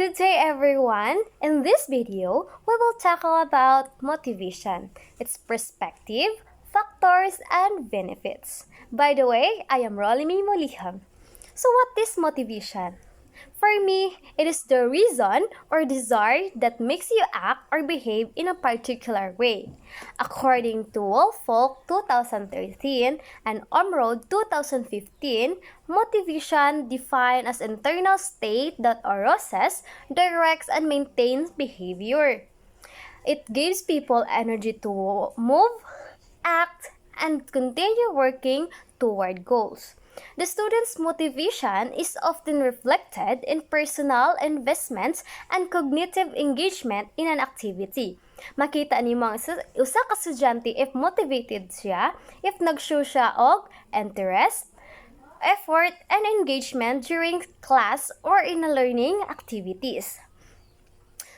Good day everyone! In this video, we will tackle about motivation, its perspective, factors, and benefits. By the way, I am Rolly Moliham. So what is motivation? For me, it is the reason or desire that makes you act or behave in a particular way. According to Woolfolk 2013 and Omroad 2015, motivation defined as internal state that arouses, directs, and maintains behavior. It gives people energy to move, act, and continue working toward goals. The student's motivation is often reflected in personal investments and cognitive engagement in an activity. Makita ni mo usa ka estudyante if motivated siya, if nag-show siya og interest, effort, and engagement during class or in learning activities.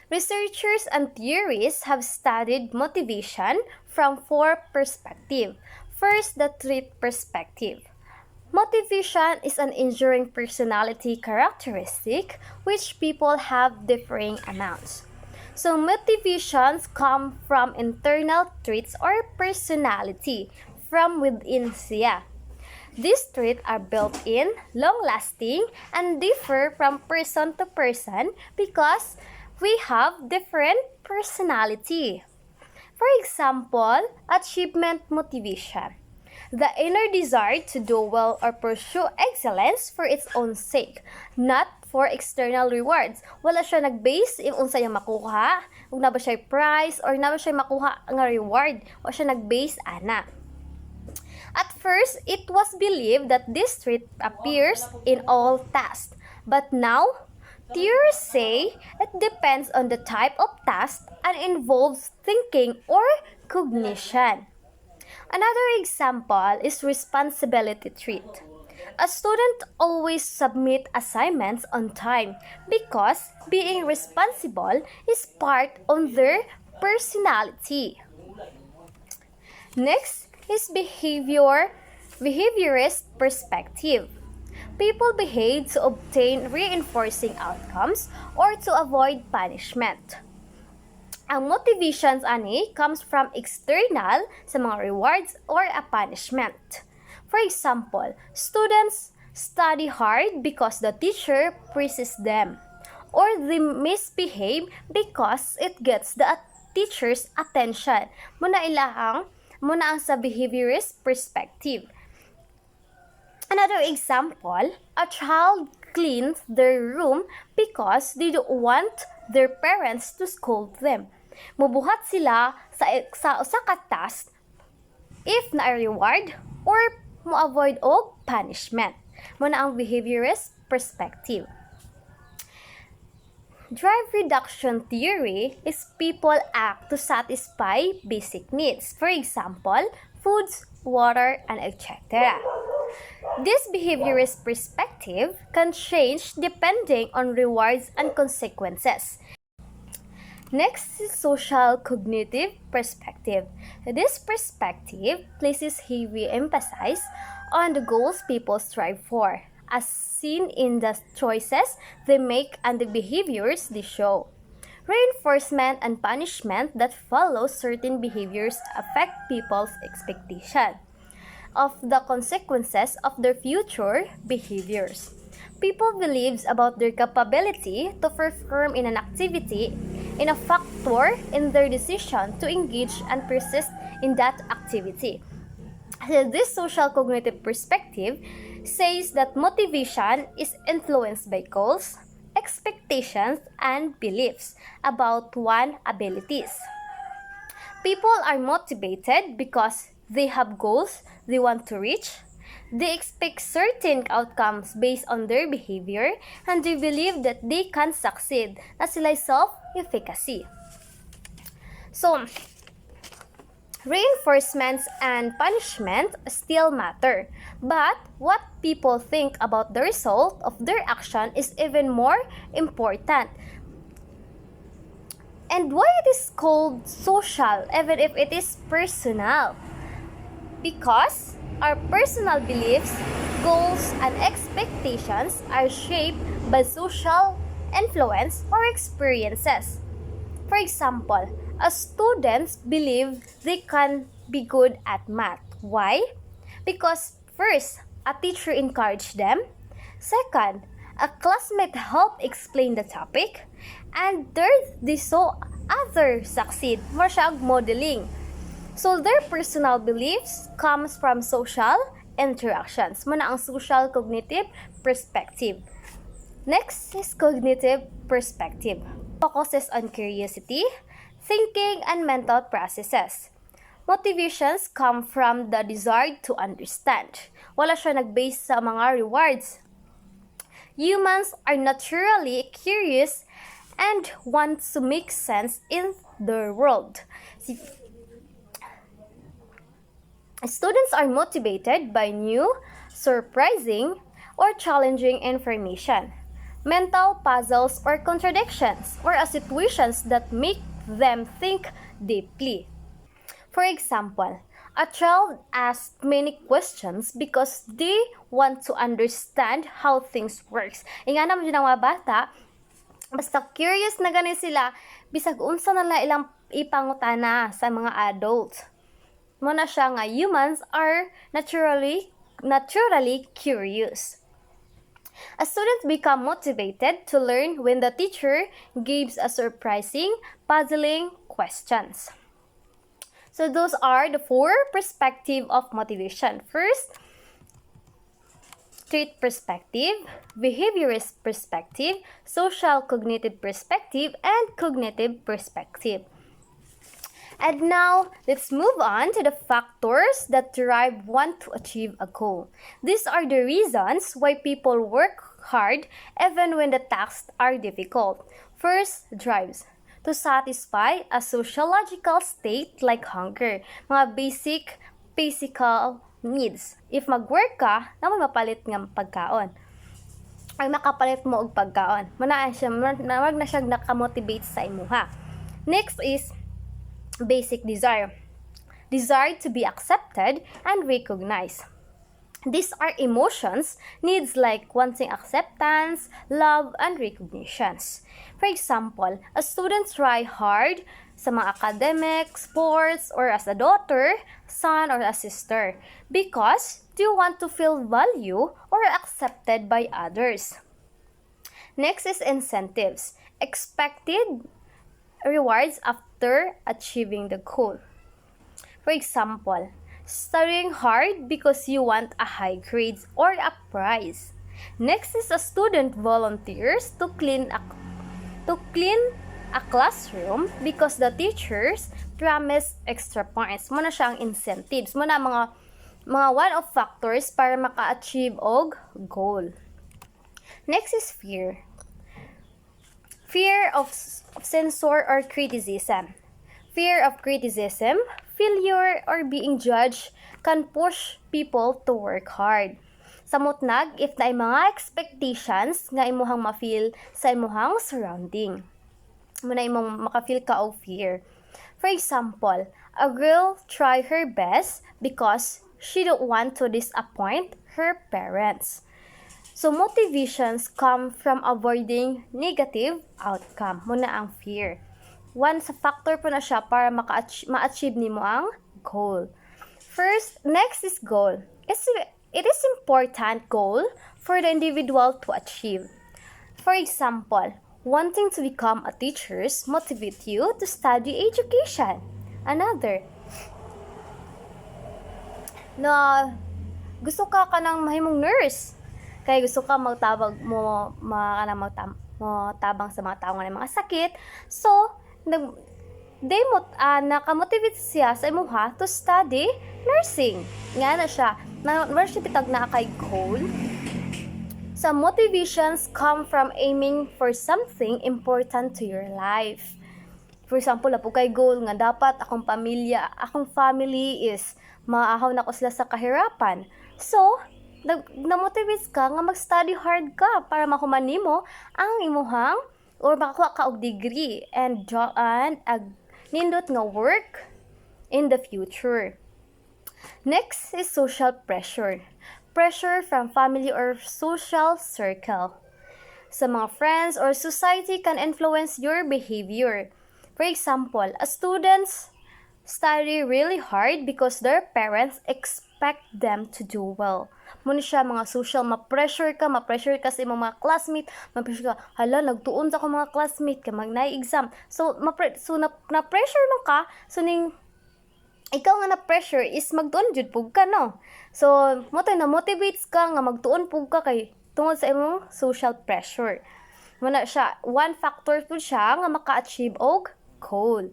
Researchers and theorists have studied motivation from four perspectives. First, the trait perspective. Motivation is an enduring personality characteristic which people have differing amounts. So motivations come from internal traits or personality from within siya. These traits are built-in, long-lasting, and differ from person to person because we have different personality. For example, achievement motivation. The inner desire to do well or pursue excellence for its own sake, not for external rewards. Wala siya nag-base if unsa yung makuha, kung na ba siya prize or na ba siya makuha nga reward, o siya nag-base ana. At first, it was believed that this trait appears in all tasks, but now theorists say it depends on the type of task and involves thinking or cognition. Another example is responsibility trait. A student always submit assignments on time because being responsible is part of their personality. Next is behaviorist perspective. People behave to obtain reinforcing outcomes or to avoid punishment. Ang motivations ani comes from external sa mga rewards or a punishment. For example, students study hard because the teacher praises them, or they misbehave because it gets the teacher's attention. Muna ang sa behaviorist perspective. Another example, a child cleans their room because they don't want their parents to scold them. Mubuhat sila sa usa ka task if na-reward or mo-avoid og punishment. Muna ang behaviorist perspective. Drive reduction theory is people act to satisfy basic needs. For example, foods, water, and etc. This behaviorist perspective can change depending on rewards and consequences. Next is social cognitive perspective. This perspective places heavy emphasis on the goals people strive for, as seen in the choices they make and the behaviors they show. Reinforcement and punishment that follow certain behaviors affect people's expectation of the consequences of their future behaviors. People believe about their capability to perform in an activity in a factor in their decision to engage and persist in that activity. This social cognitive perspective says that motivation is influenced by goals, expectations, and beliefs about one's abilities. People are motivated because they have goals they want to reach. They expect certain outcomes based on their behavior and they believe that they can succeed na sila self-efficacy. So, reinforcements and punishment still matter, but what people think about the result of their action is even more important. And why it is called social even if it is personal? Because our personal beliefs, goals, and expectations are shaped by social influence, or experiences. For example, students believe they can be good at math. Why? Because first, a teacher encouraged them. Second, a classmate helped explain the topic. And third, they saw others succeed. More siya modeling. So their personal beliefs comes from social interactions. Muna ang social cognitive perspective. Next is cognitive perspective. Focuses on curiosity, thinking, and mental processes. Motivations come from the desire to understand. Wala siya nag-base sa mga rewards. Humans are naturally curious and want to make sense in their world. Students are motivated by new, surprising, or challenging information. Mental puzzles or contradictions, or situations that make them think deeply. For example, a child asks many questions because they want to understand how things works. Nga naman yun ang mga bata, basta curious na gani sila, bisag unsa na lang ilang ipangutana sa mga adults. Muna siya nga, humans are naturally curious. A student become motivated to learn when the teacher gives a surprising, puzzling questions. So those are the 4 perspectives of motivation. First, street perspective, behaviorist perspective, social cognitive perspective, and cognitive perspective. And now, let's move on to the factors that drive one to achieve a goal. These are the reasons why people work hard even when the tasks are difficult. First, drives. To satisfy a sociological state like hunger. Mga basic physical needs. If mag-work ka, naman mapalit nga pagkaon. Ay makapalit mo og pagkaon. Muna na siya nakamotivate sa imuha. Next is basic desire. Desire to be accepted and recognized. These are emotions, needs like wanting acceptance, love, and recognitions. For example, a student try hard sa mga academic, sports, or as a daughter, son, or a sister because they want to feel value or accepted by others. Next is incentives. Expected rewards after achieving the goal. For example, studying hard because you want a high grades or a prize. Next is a student volunteers to clean a classroom because the teachers promise extra points. Muna siyang incentives. Muna mga one of factors para maka-achieve og goal. Next is fear. Fear of censor or criticism. Fear of criticism, failure, or being judged can push people to work hard. Samotnag, if naay mga expectations nga imuhang ma-feel sa imuhang surrounding. Muna imong maka-feel ka of fear. For example, a girl try her best because she don't want to disappoint her parents. So, motivations come from avoiding negative outcome. Muna ang fear. One sa factor po na siya para ma-achieve nimo ang goal. First, next is goal. It is important goal for the individual to achieve. For example, wanting to become a teacher motivate you to study education. Another, na gusto ka kanang mahimong nurse. Kaya gusto ka magtabang sa mga tao nga mga sakit. So, nakamotivate siya sa imuha to study nursing. Nga na siya. Nursing pitag na kay goal. Some motivations come from aiming for something important to your life. For example, lapo kay goal nga dapat akong family is maahaw na ko sila sa kahirapan. So, na-motivate ka nga mag-study hard ka para makuha nimo ang imuhang or makakuha ka og degree and nindot nga work in the future. Next is social pressure. Pressure from family or social circle. sa mga friends or society can influence your behavior. For example, a students study really hard because their parents expect them to do well. Muna siya mga social, ma-pressure ka sa imong mga classmate, ma-pressure ka, hala, nagtuon sa ko mga classmate, ka mag-na-exam. So, na-pressure mo ka, so ning, ikaw nga na-pressure is magtuon jud pug ka, no? So, na-motivates ka nga magtuon pug ka kay tungod sa imong social pressure. Muna siya, one factor po siya nga maka-achieve og goal.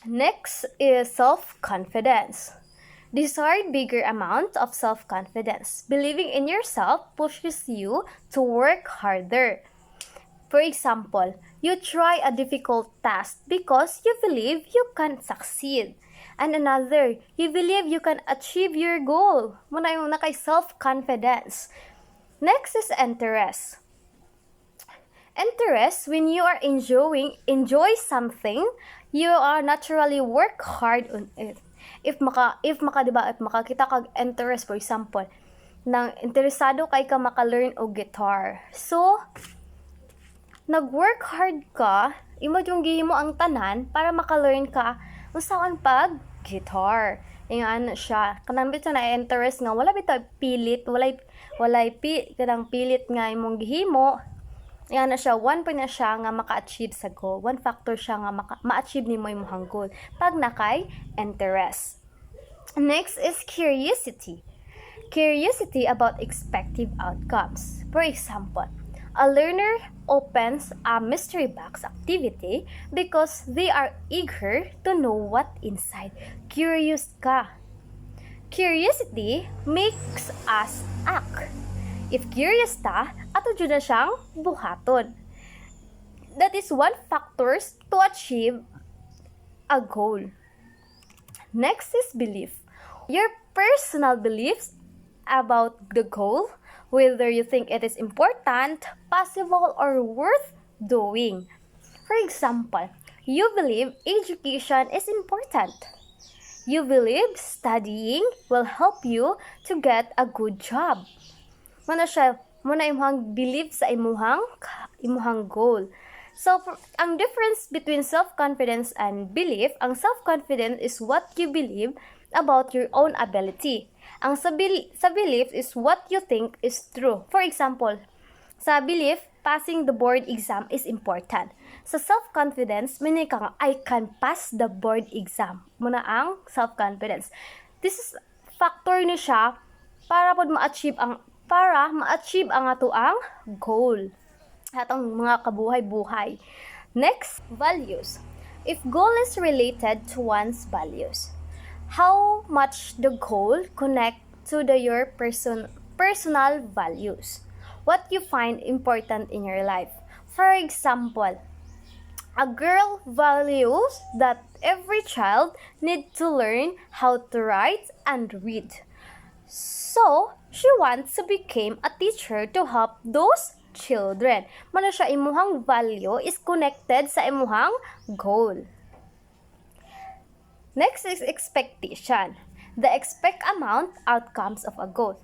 Next is self-confidence. Desired bigger amount of self-confidence. Believing in yourself pushes you to work harder. For example, you try a difficult task because you believe you can succeed. And another, you believe you can achieve your goal. Muna yung nakay self-confidence. Next is interest. Interest, when you are enjoy something, you are naturally work hard on it. If makakita kag interest, for example, nang interesado kay ka maka-learn og guitar. So, nag-work hard ka, imo yung gihimo ang tanan para maka-learn ka unsaon pag guitar. Ingan siya. Kanang bitaw na interest nga wala bitaw pilit, kanang pilit nga imong gihimo. Yan na siya, one point na siya nga maka-achieve sa goal. One factor siya nga ma-achieve ni mo imong goal pag nakay interest. Next is curiosity. Curiosity about expected outcomes. For example, a learner opens a mystery box activity because they are eager to know what inside. Curious ka. Curiosity makes us act. If curious ta, ato dyan na siyang buhaton. That is one factors to achieve a goal. Next is belief. Your personal beliefs about the goal, whether you think it is important, possible, or worth doing. For example, you believe education is important. You believe studying will help you to get a good job. Muna imong believe sa imuhang goal. So, ang difference between self-confidence and belief, ang self-confidence is what you believe about your own ability. Ang sa belief is what you think is true. For example, sa belief, passing the board exam is important. Sa self-confidence, meaning ka nga, I can pass the board exam. Muna ang self-confidence. This is factor ni siya para ma-achieve ang ato ang goal. Atong mga kabuhay-buhay. Next, values. If goal is related to one's values, how much the goal connect to your personal values? What you find important in your life? For example, a girl values that every child need to learn how to write and read. So, she wants to become a teacher to help those children. Mano siya, imuhang value is connected sa imuhang goal. Next is expectation. The expect amount outcomes of a goal.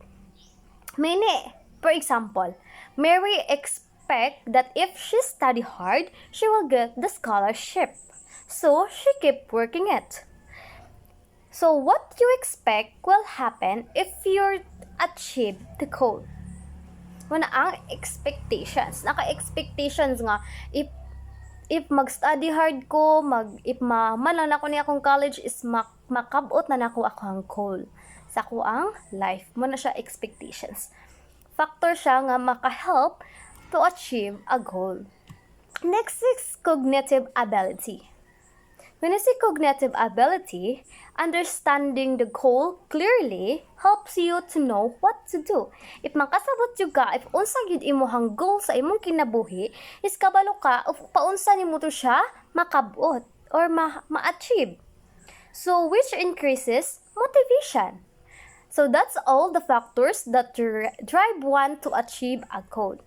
For example, Mary expect that if she study hard, she will get the scholarship. So, she keep working it. So, what you expect will happen if you achieve the goal. Muna ang expectations. Naka-expectations nga, if mag-study hard ko, if maman ako niya akong college is makabot na nako ang goal sa ako ang life. Muna siya expectations. Factor siya nga maka-help to achieve a goal. Next is cognitive ability. When I say cognitive ability, understanding the goal clearly helps you to know what to do. If makasabot yung ka, if unsa gyud imong goal sa imong kinabuhi, is kabalo ka, of paunsa nimo to siya makabot or ma-achieve. So, which increases motivation. So, that's all the factors that drive one to achieve a goal.